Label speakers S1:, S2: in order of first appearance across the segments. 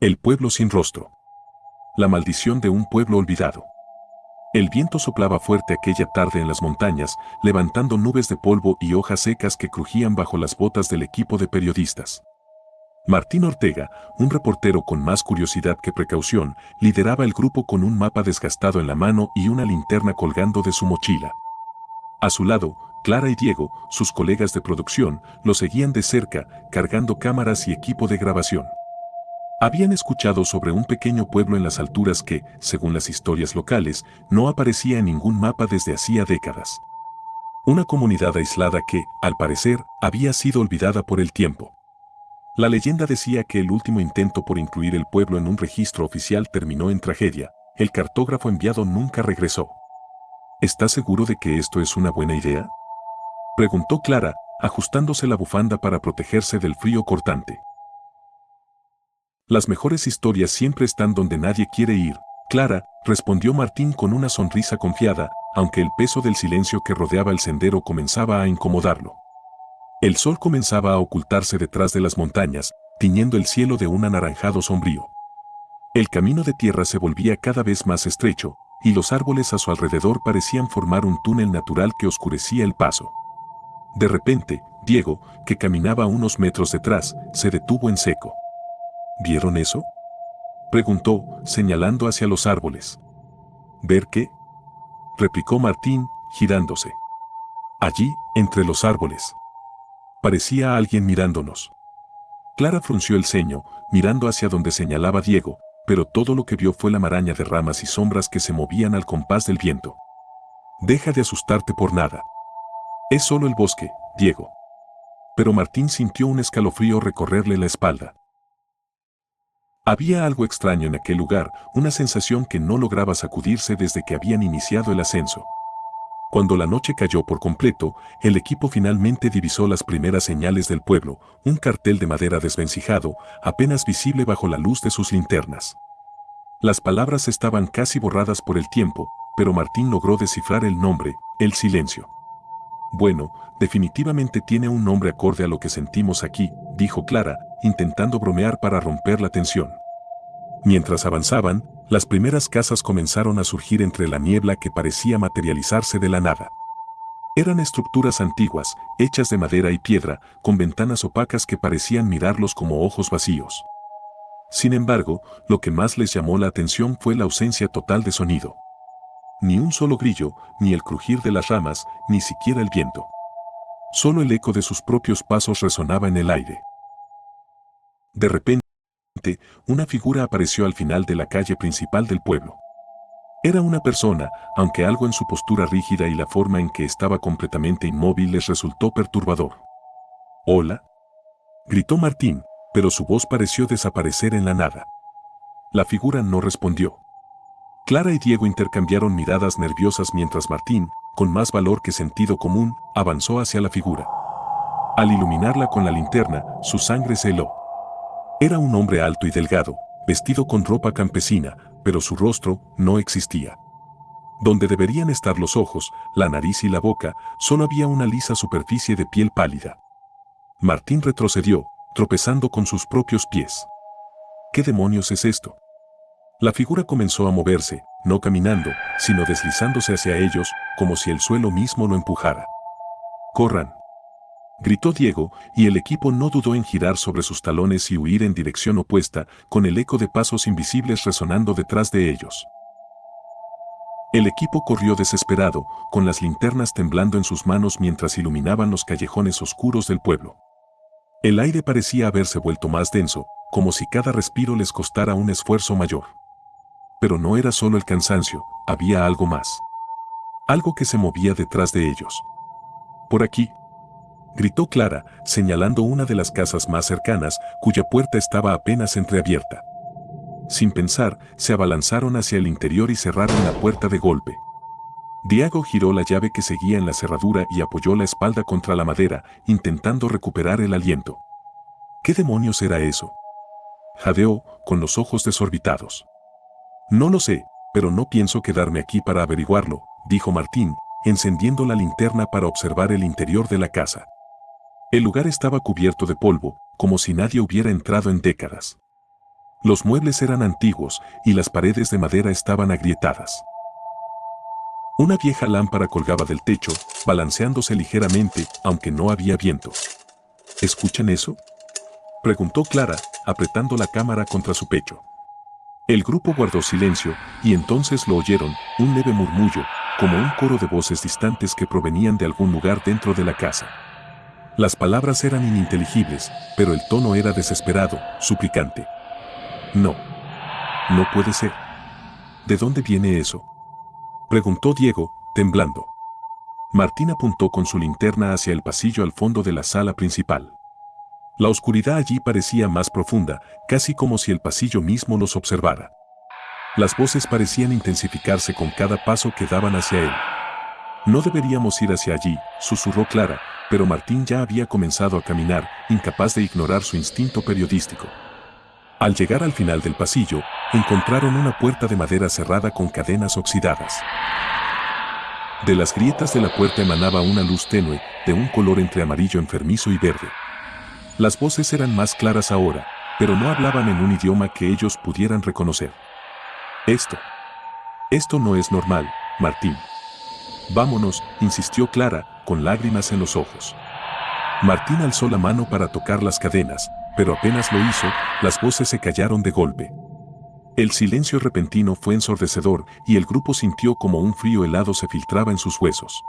S1: El pueblo sin rostro. La maldición de un pueblo olvidado. El viento soplaba fuerte aquella tarde en las montañas, levantando nubes de polvo y hojas secas que crujían bajo las botas del equipo de periodistas. Martín Ortega, un reportero con más curiosidad que precaución, lideraba el grupo con un mapa desgastado en la mano y una linterna colgando de su mochila. A su lado, Clara y Diego, sus colegas de producción, lo seguían de cerca, cargando cámaras y equipo de grabación. Habían escuchado sobre un pequeño pueblo en las alturas que, según las historias locales, no aparecía en ningún mapa desde hacía décadas. Una comunidad aislada que, al parecer, había sido olvidada por el tiempo. La leyenda decía que el último intento por incluir el pueblo en un registro oficial terminó en tragedia. El cartógrafo enviado nunca regresó. ¿Estás seguro de que esto es una buena idea?, preguntó Clara, ajustándose la bufanda para protegerse del frío cortante. Las mejores historias siempre están donde nadie quiere ir, Clara, respondió Martín con una sonrisa confiada, aunque el peso del silencio que rodeaba el sendero comenzaba a incomodarlo. El sol comenzaba a ocultarse detrás de las montañas, tiñendo el cielo de un anaranjado sombrío. El camino de tierra se volvía cada vez más estrecho, y los árboles a su alrededor parecían formar un túnel natural que oscurecía el paso. De repente, Diego, que caminaba a unos metros detrás, se detuvo en seco. ¿Vieron eso?, preguntó, señalando hacia los árboles. ¿Ver qué?, replicó Martín, girándose. Allí, entre los árboles. Parecía alguien mirándonos. Clara frunció el ceño, mirando hacia donde señalaba Diego, pero todo lo que vio fue la maraña de ramas y sombras que se movían al compás del viento. Deja de asustarte por nada. Es solo el bosque, Diego. Pero Martín sintió un escalofrío recorrerle la espalda. Había algo extraño en aquel lugar, una sensación que no lograba sacudirse desde que habían iniciado el ascenso. Cuando la noche cayó por completo, el equipo finalmente divisó las primeras señales del pueblo, un cartel de madera desvencijado, apenas visible bajo la luz de sus linternas. Las palabras estaban casi borradas por el tiempo, pero Martín logró descifrar el nombre, El Silencio. Bueno, definitivamente tiene un nombre acorde a lo que sentimos aquí, dijo Clara, intentando bromear para romper la tensión. Mientras avanzaban, las primeras casas comenzaron a surgir entre la niebla que parecía materializarse de la nada. Eran estructuras antiguas, hechas de madera y piedra, con ventanas opacas que parecían mirarlos como ojos vacíos. Sin embargo, lo que más les llamó la atención fue la ausencia total de sonido. Ni un solo grillo, ni el crujir de las ramas, ni siquiera el viento. Solo el eco de sus propios pasos resonaba en el aire. De repente, una figura apareció al final de la calle principal del pueblo. Era una persona, aunque algo en su postura rígida y la forma en que estaba completamente inmóvil les resultó perturbador. «¿Hola?», gritó Martín, pero su voz pareció desaparecer en la nada. La figura no respondió. Clara y Diego intercambiaron miradas nerviosas mientras Martín, con más valor que sentido común, avanzó hacia la figura. Al iluminarla con la linterna, su sangre se heló. Era un hombre alto y delgado, vestido con ropa campesina, pero su rostro no existía. Donde deberían estar los ojos, la nariz y la boca, solo había una lisa superficie de piel pálida. Martín retrocedió, tropezando con sus propios pies. ¿Qué demonios es esto? La figura comenzó a moverse, no caminando, sino deslizándose hacia ellos, como si el suelo mismo lo empujara. «¡Corran!», gritó Diego, y el equipo no dudó en girar sobre sus talones y huir en dirección opuesta, con el eco de pasos invisibles resonando detrás de ellos. El equipo corrió desesperado, con las linternas temblando en sus manos mientras iluminaban los callejones oscuros del pueblo. El aire parecía haberse vuelto más denso, como si cada respiro les costara un esfuerzo mayor. Pero no era solo el cansancio, había algo más. Algo que se movía detrás de ellos. «Por aquí», gritó Clara, señalando una de las casas más cercanas, cuya puerta estaba apenas entreabierta. Sin pensar, se abalanzaron hacia el interior y cerraron la puerta de golpe. Diego giró la llave que seguía en la cerradura y apoyó la espalda contra la madera, intentando recuperar el aliento. «¿Qué demonios era eso?», jadeó, con los ojos desorbitados. «No lo sé, pero no pienso quedarme aquí para averiguarlo», dijo Martín, encendiendo la linterna para observar el interior de la casa. El lugar estaba cubierto de polvo, como si nadie hubiera entrado en décadas. Los muebles eran antiguos y las paredes de madera estaban agrietadas. Una vieja lámpara colgaba del techo, balanceándose ligeramente, aunque no había viento. ¿Escuchan eso?, preguntó Clara, apretando la cámara contra su pecho. El grupo guardó silencio, y entonces lo oyeron, un leve murmullo, como un coro de voces distantes que provenían de algún lugar dentro de la casa. Las palabras eran ininteligibles, pero el tono era desesperado, suplicante. No. No puede ser. ¿De dónde viene eso?, preguntó Diego, temblando. Martín apuntó con su linterna hacia el pasillo al fondo de la sala principal. La oscuridad allí parecía más profunda, casi como si el pasillo mismo los observara. Las voces parecían intensificarse con cada paso que daban hacia él. No deberíamos ir hacia allí, susurró Clara, pero Martín ya había comenzado a caminar, incapaz de ignorar su instinto periodístico. Al llegar al final del pasillo, encontraron una puerta de madera cerrada con cadenas oxidadas. De las grietas de la puerta emanaba una luz tenue, de un color entre amarillo enfermizo y verde. Las voces eran más claras ahora, pero no hablaban en un idioma que ellos pudieran reconocer. Esto no es normal, Martín. Vámonos, insistió Clara, con lágrimas en los ojos. Martín alzó la mano para tocar las cadenas, pero apenas lo hizo, las voces se callaron de golpe. El silencio repentino fue ensordecedor y el grupo sintió como un frío helado se filtraba en sus huesos.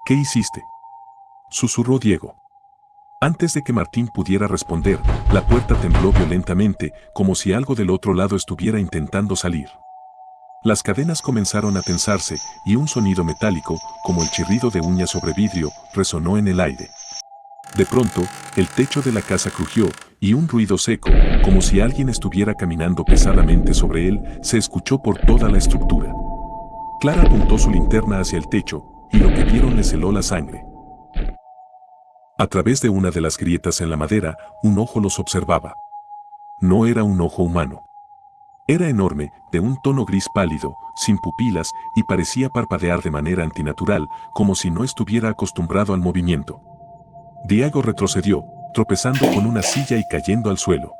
S1: ¿Qué hiciste?, susurró Diego. Antes de que Martín pudiera responder, la puerta tembló violentamente, como si algo del otro lado estuviera intentando salir. Las cadenas comenzaron a tensarse, y un sonido metálico, como el chirrido de uñas sobre vidrio, resonó en el aire. De pronto, el techo de la casa crujió, y un ruido seco, como si alguien estuviera caminando pesadamente sobre él, se escuchó por toda la estructura. Clara apuntó su linterna hacia el techo, y lo que vieron les heló la sangre. A través de una de las grietas en la madera, un ojo los observaba. No era un ojo humano. Era enorme, de un tono gris pálido, sin pupilas, y parecía parpadear de manera antinatural, como si no estuviera acostumbrado al movimiento. Diego retrocedió, tropezando con una silla y cayendo al suelo.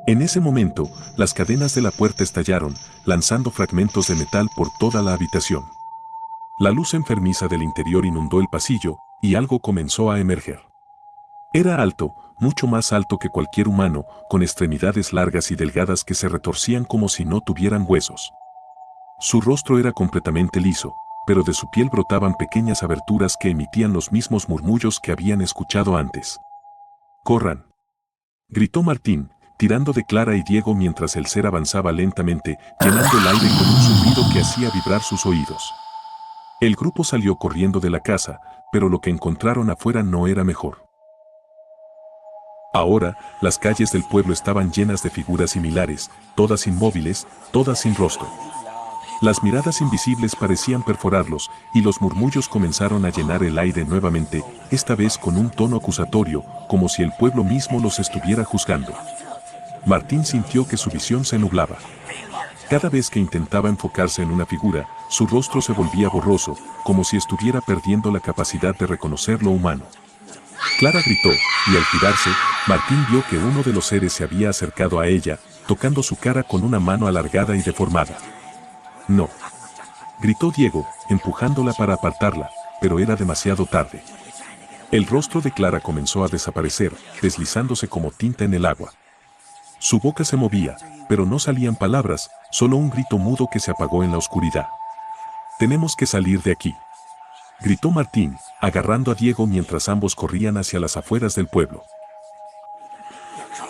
S1: En ese momento, las cadenas de la puerta estallaron, lanzando fragmentos de metal por toda la habitación. La luz enfermiza del interior inundó el pasillo, y algo comenzó a emerger. Era alto, mucho más alto que cualquier humano, con extremidades largas y delgadas que se retorcían como si no tuvieran huesos. Su rostro era completamente liso, pero de su piel brotaban pequeñas aberturas que emitían los mismos murmullos que habían escuchado antes. ¡Corran!, gritó Martín, tirando de Clara y Diego mientras el ser avanzaba lentamente, llenando el aire con un zumbido que hacía vibrar sus oídos. El grupo salió corriendo de la casa, pero lo que encontraron afuera no era mejor. Ahora, las calles del pueblo estaban llenas de figuras similares, todas inmóviles, todas sin rostro. Las miradas invisibles parecían perforarlos, y los murmullos comenzaron a llenar el aire nuevamente, esta vez con un tono acusatorio, como si el pueblo mismo los estuviera juzgando. Martín sintió que su visión se nublaba. Cada vez que intentaba enfocarse en una figura, su rostro se volvía borroso, como si estuviera perdiendo la capacidad de reconocer lo humano. Clara gritó, y al girarse, Martín vio que uno de los seres se había acercado a ella, tocando su cara con una mano alargada y deformada. «No», gritó Diego, empujándola para apartarla, pero era demasiado tarde. El rostro de Clara comenzó a desaparecer, deslizándose como tinta en el agua. Su boca se movía, pero no salían palabras, solo un grito mudo que se apagó en la oscuridad. «Tenemos que salir de aquí», gritó Martín, agarrando a Diego mientras ambos corrían hacia las afueras del pueblo.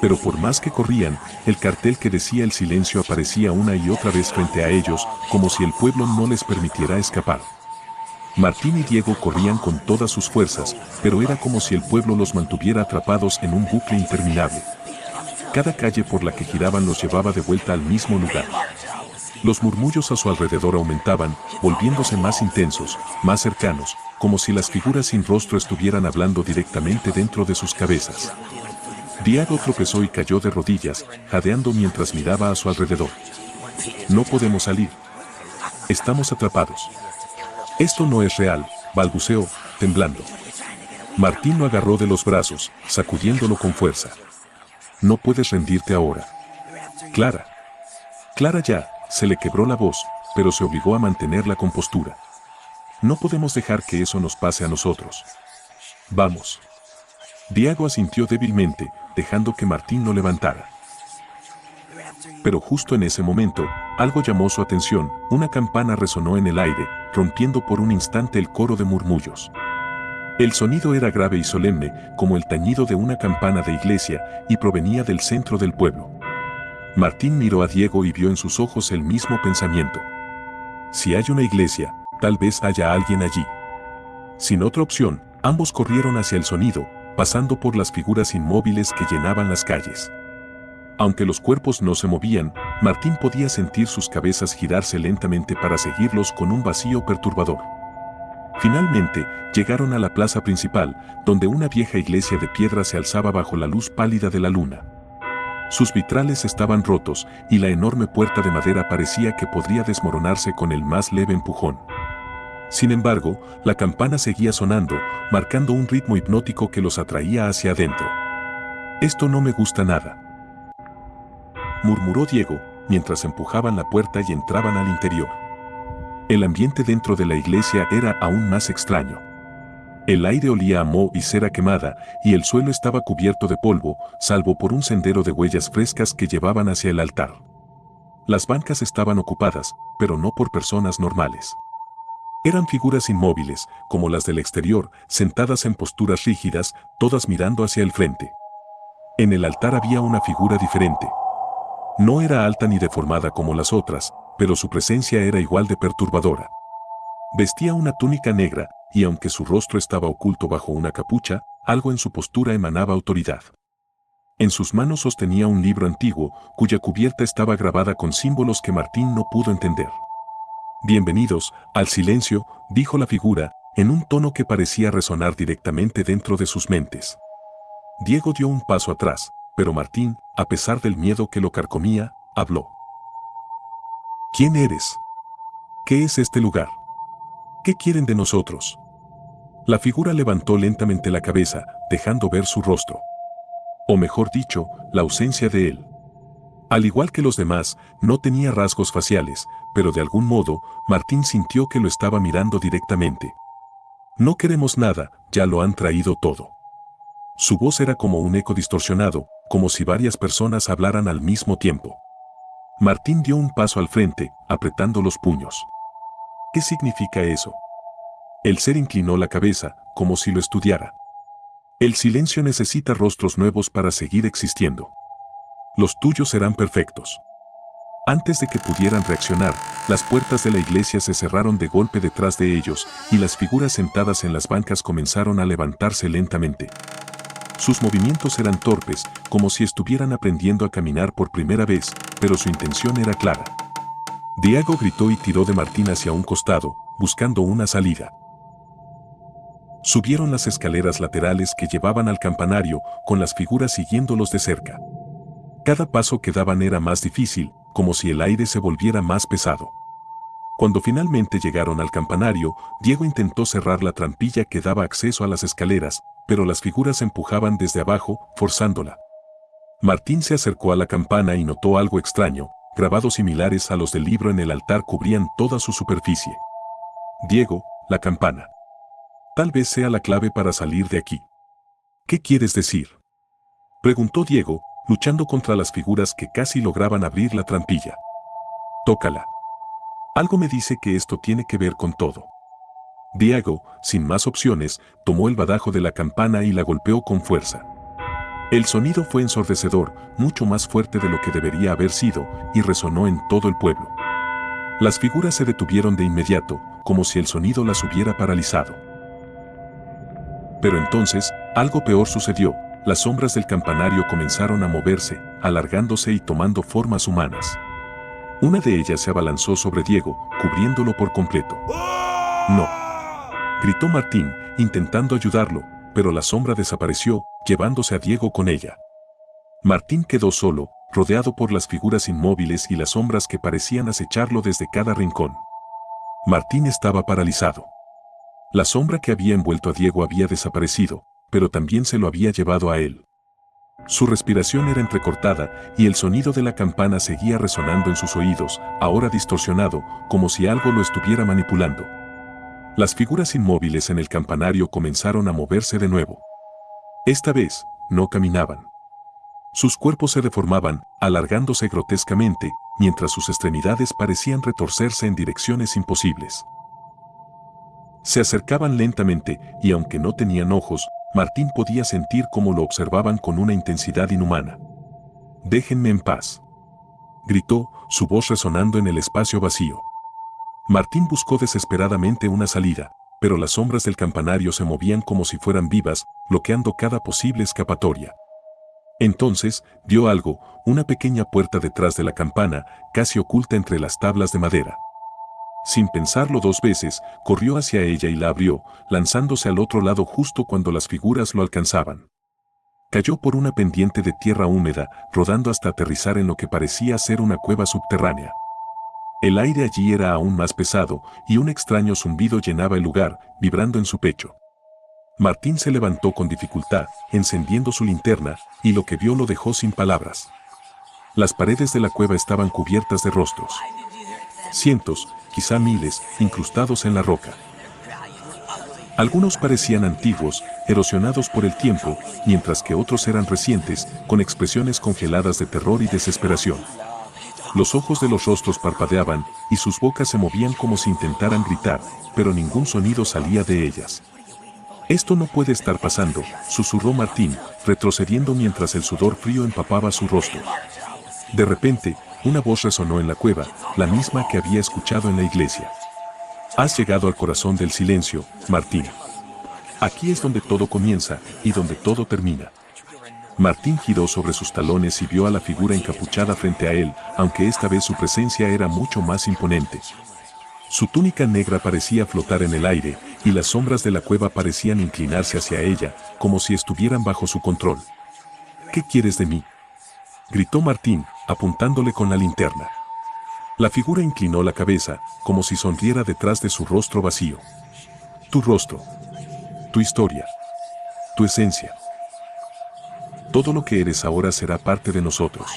S1: Pero por más que corrían, el cartel que decía el silencio aparecía una y otra vez frente a ellos, como si el pueblo no les permitiera escapar. Martín y Diego corrían con todas sus fuerzas, pero era como si el pueblo los mantuviera atrapados en un bucle interminable. Cada calle por la que giraban los llevaba de vuelta al mismo lugar. Los murmullos a su alrededor aumentaban, volviéndose más intensos, más cercanos, como si las figuras sin rostro estuvieran hablando directamente dentro de sus cabezas. Diego tropezó y cayó de rodillas, jadeando mientras miraba a su alrededor. «No podemos salir. Estamos atrapados. Esto no es real», balbuceó, temblando. Martín lo agarró de los brazos, sacudiéndolo con fuerza. «No puedes rendirte ahora. Clara. Clara ya, se le quebró la voz, pero se obligó a mantener la compostura. No podemos dejar que eso nos pase a nosotros. Vamos. Diego asintió débilmente, dejando que Martín lo levantara. Pero justo en ese momento, algo llamó su atención, una campana resonó en el aire, rompiendo por un instante el coro de murmullos. El sonido era grave y solemne, como el tañido de una campana de iglesia, y provenía del centro del pueblo. Martín miró a Diego y vio en sus ojos el mismo pensamiento. Si hay una iglesia, tal vez haya alguien allí. Sin otra opción, ambos corrieron hacia el sonido, pasando por las figuras inmóviles que llenaban las calles. Aunque los cuerpos no se movían, Martín podía sentir sus cabezas girarse lentamente para seguirlos con un vacío perturbador. Finalmente, llegaron a la plaza principal, donde una vieja iglesia de piedra se alzaba bajo la luz pálida de la luna. Sus vitrales estaban rotos, y la enorme puerta de madera parecía que podría desmoronarse con el más leve empujón. Sin embargo, la campana seguía sonando, marcando un ritmo hipnótico que los atraía hacia adentro. «Esto no me gusta nada», murmuró Diego, mientras empujaban la puerta y entraban al interior. El ambiente dentro de la iglesia era aún más extraño. El aire olía a moho y cera quemada, y el suelo estaba cubierto de polvo, salvo por un sendero de huellas frescas que llevaban hacia el altar. Las bancas estaban ocupadas, pero no por personas normales. Eran figuras inmóviles, como las del exterior, sentadas en posturas rígidas, todas mirando hacia el frente. En el altar había una figura diferente. No era alta ni deformada como las otras, pero su presencia era igual de perturbadora. Vestía una túnica negra, y aunque su rostro estaba oculto bajo una capucha, algo en su postura emanaba autoridad. En sus manos sostenía un libro antiguo, cuya cubierta estaba grabada con símbolos que Martín no pudo entender. «Bienvenidos al silencio», dijo la figura, en un tono que parecía resonar directamente dentro de sus mentes. Diego dio un paso atrás, pero Martín, a pesar del miedo que lo carcomía, habló. «¿Quién eres? ¿Qué es este lugar? ¿Qué quieren de nosotros?». La figura levantó lentamente la cabeza, dejando ver su rostro. O mejor dicho, la ausencia de él. Al igual que los demás, no tenía rasgos faciales, pero de algún modo, Martín sintió que lo estaba mirando directamente. «No queremos nada, ya lo han traído todo». Su voz era como un eco distorsionado, como si varias personas hablaran al mismo tiempo. Martín dio un paso al frente, apretando los puños. «¿Qué significa eso?». El ser inclinó la cabeza, como si lo estudiara. «El silencio necesita rostros nuevos para seguir existiendo. Los tuyos serán perfectos». Antes de que pudieran reaccionar, las puertas de la iglesia se cerraron de golpe detrás de ellos, y las figuras sentadas en las bancas comenzaron a levantarse lentamente. Sus movimientos eran torpes, como si estuvieran aprendiendo a caminar por primera vez, pero su intención era clara. Diego gritó y tiró de Martín hacia un costado, buscando una salida. Subieron las escaleras laterales que llevaban al campanario, con las figuras siguiéndolos de cerca. Cada paso que daban era más difícil, como si el aire se volviera más pesado. Cuando finalmente llegaron al campanario, Diego intentó cerrar la trampilla que daba acceso a las escaleras, pero las figuras empujaban desde abajo, forzándola. Martín se acercó a la campana y notó algo extraño, grabados similares a los del libro en el altar cubrían toda su superficie. «Diego, la campana. Tal vez sea la clave para salir de aquí». «¿Qué quieres decir?», preguntó Diego, luchando contra las figuras que casi lograban abrir la trampilla. «Tócala. Algo me dice que esto tiene que ver con todo». Diego, sin más opciones, tomó el badajo de la campana y la golpeó con fuerza. El sonido fue ensordecedor, mucho más fuerte de lo que debería haber sido, y resonó en todo el pueblo. Las figuras se detuvieron de inmediato, como si el sonido las hubiera paralizado. Pero entonces, algo peor sucedió. Las sombras del campanario comenzaron a moverse, alargándose y tomando formas humanas. Una de ellas se abalanzó sobre Diego, cubriéndolo por completo. «¡No!», gritó Martín, intentando ayudarlo, pero la sombra desapareció, llevándose a Diego con ella. Martín quedó solo, rodeado por las figuras inmóviles y las sombras que parecían acecharlo desde cada rincón. Martín estaba paralizado. La sombra que había envuelto a Diego había desaparecido, pero también se lo había llevado a él. Su respiración era entrecortada y el sonido de la campana seguía resonando en sus oídos, ahora distorsionado, como si algo lo estuviera manipulando. Las figuras inmóviles en el campanario comenzaron a moverse de nuevo. Esta vez, no caminaban. Sus cuerpos se deformaban, alargándose grotescamente, mientras sus extremidades parecían retorcerse en direcciones imposibles. Se acercaban lentamente, y aunque no tenían ojos, Martín podía sentir cómo lo observaban con una intensidad inhumana. «Déjenme en paz», gritó, su voz resonando en el espacio vacío. Martín buscó desesperadamente una salida, pero las sombras del campanario se movían como si fueran vivas, bloqueando cada posible escapatoria. Entonces, vio algo, una pequeña puerta detrás de la campana, casi oculta entre las tablas de madera. Sin pensarlo dos veces, corrió hacia ella y la abrió, lanzándose al otro lado justo cuando las figuras lo alcanzaban. Cayó por una pendiente de tierra húmeda, rodando hasta aterrizar en lo que parecía ser una cueva subterránea. El aire allí era aún más pesado, y un extraño zumbido llenaba el lugar, vibrando en su pecho. Martín se levantó con dificultad, encendiendo su linterna, y lo que vio lo dejó sin palabras. Las paredes de la cueva estaban cubiertas de rostros. Cientos, quizá miles, incrustados en la roca. Algunos parecían antiguos, erosionados por el tiempo, mientras que otros eran recientes, con expresiones congeladas de terror y desesperación. Los ojos de los rostros parpadeaban, y sus bocas se movían como si intentaran gritar, pero ningún sonido salía de ellas. «Esto no puede estar pasando», susurró Martín, retrocediendo mientras el sudor frío empapaba su rostro. De repente, una voz resonó en la cueva, la misma que había escuchado en la iglesia. «Has llegado al corazón del silencio, Martín. Aquí es donde todo comienza y donde todo termina». Martín giró sobre sus talones y vio a la figura encapuchada frente a él, aunque esta vez su presencia era mucho más imponente. Su túnica negra parecía flotar en el aire, y las sombras de la cueva parecían inclinarse hacia ella, como si estuvieran bajo su control. «¿Qué quieres de mí?», gritó Martín, apuntándole con la linterna. La figura inclinó la cabeza, como si sonriera detrás de su rostro vacío. «Tu rostro. Tu historia. Tu esencia. Todo lo que eres ahora será parte de nosotros.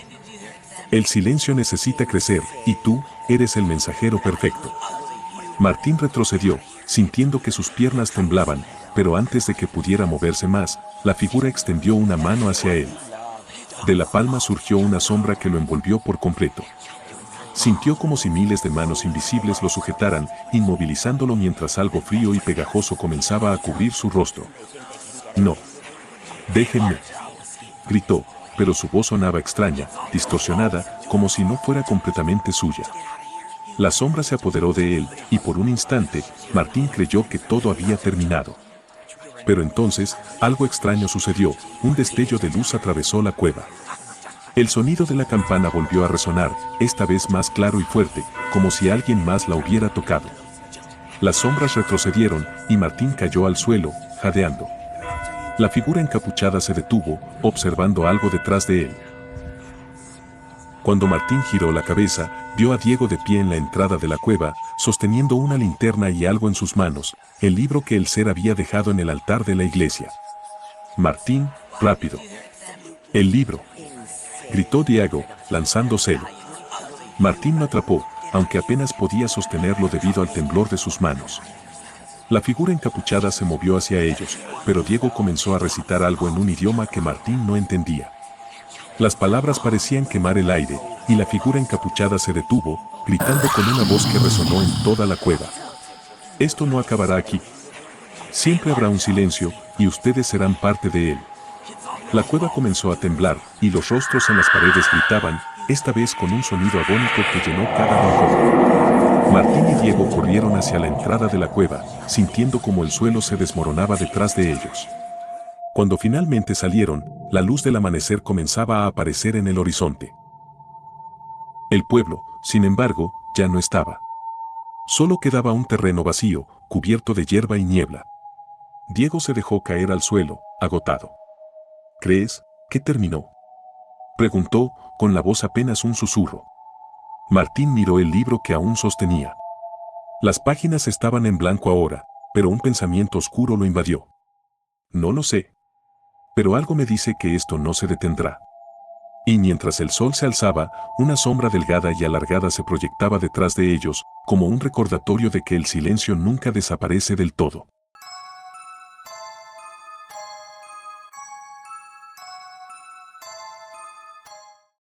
S1: El silencio necesita crecer, y tú, eres el mensajero perfecto». Martín retrocedió, sintiendo que sus piernas temblaban, pero antes de que pudiera moverse más, la figura extendió una mano hacia él. De la palma surgió una sombra que lo envolvió por completo. Sintió como si miles de manos invisibles lo sujetaran, inmovilizándolo mientras algo frío y pegajoso comenzaba a cubrir su rostro. «No. Déjenme», gritó, pero su voz sonaba extraña, distorsionada, como si no fuera completamente suya. La sombra se apoderó de él, y por un instante, Martín creyó que todo había terminado. Pero entonces, algo extraño sucedió, un destello de luz atravesó la cueva. El sonido de la campana volvió a resonar, esta vez más claro y fuerte, como si alguien más la hubiera tocado. Las sombras retrocedieron, y Martín cayó al suelo, jadeando. La figura encapuchada se detuvo, observando algo detrás de él. Cuando Martín giró la cabeza, vio a Diego de pie en la entrada de la cueva, sosteniendo una linterna y algo en sus manos, el libro que el ser había dejado en el altar de la iglesia. «Martín, rápido». «El libro», gritó Diego, lanzándoselo. Martín lo atrapó, aunque apenas podía sostenerlo debido al temblor de sus manos. La figura encapuchada se movió hacia ellos, pero Diego comenzó a recitar algo en un idioma que Martín no entendía. Las palabras parecían quemar el aire, y la figura encapuchada se detuvo, gritando con una voz que resonó en toda la cueva. «Esto no acabará aquí. Siempre habrá un silencio, y ustedes serán parte de él». La cueva comenzó a temblar, y los rostros en las paredes gritaban, esta vez con un sonido agónico que llenó cada rincón. Martín y Diego corrieron hacia la entrada de la cueva, sintiendo como el suelo se desmoronaba detrás de ellos. Cuando finalmente salieron, la luz del amanecer comenzaba a aparecer en el horizonte. El pueblo, sin embargo, ya no estaba. Solo quedaba un terreno vacío, cubierto de hierba y niebla. Diego se dejó caer al suelo, agotado. «¿Crees que terminó?», preguntó, con la voz apenas un susurro. Martín miró el libro que aún sostenía. Las páginas estaban en blanco ahora, pero un pensamiento oscuro lo invadió. «No lo sé». Pero algo me dice que esto no se detendrá. Y mientras el sol se alzaba, una sombra delgada y alargada se proyectaba detrás de ellos, como un recordatorio de que el silencio nunca desaparece del todo.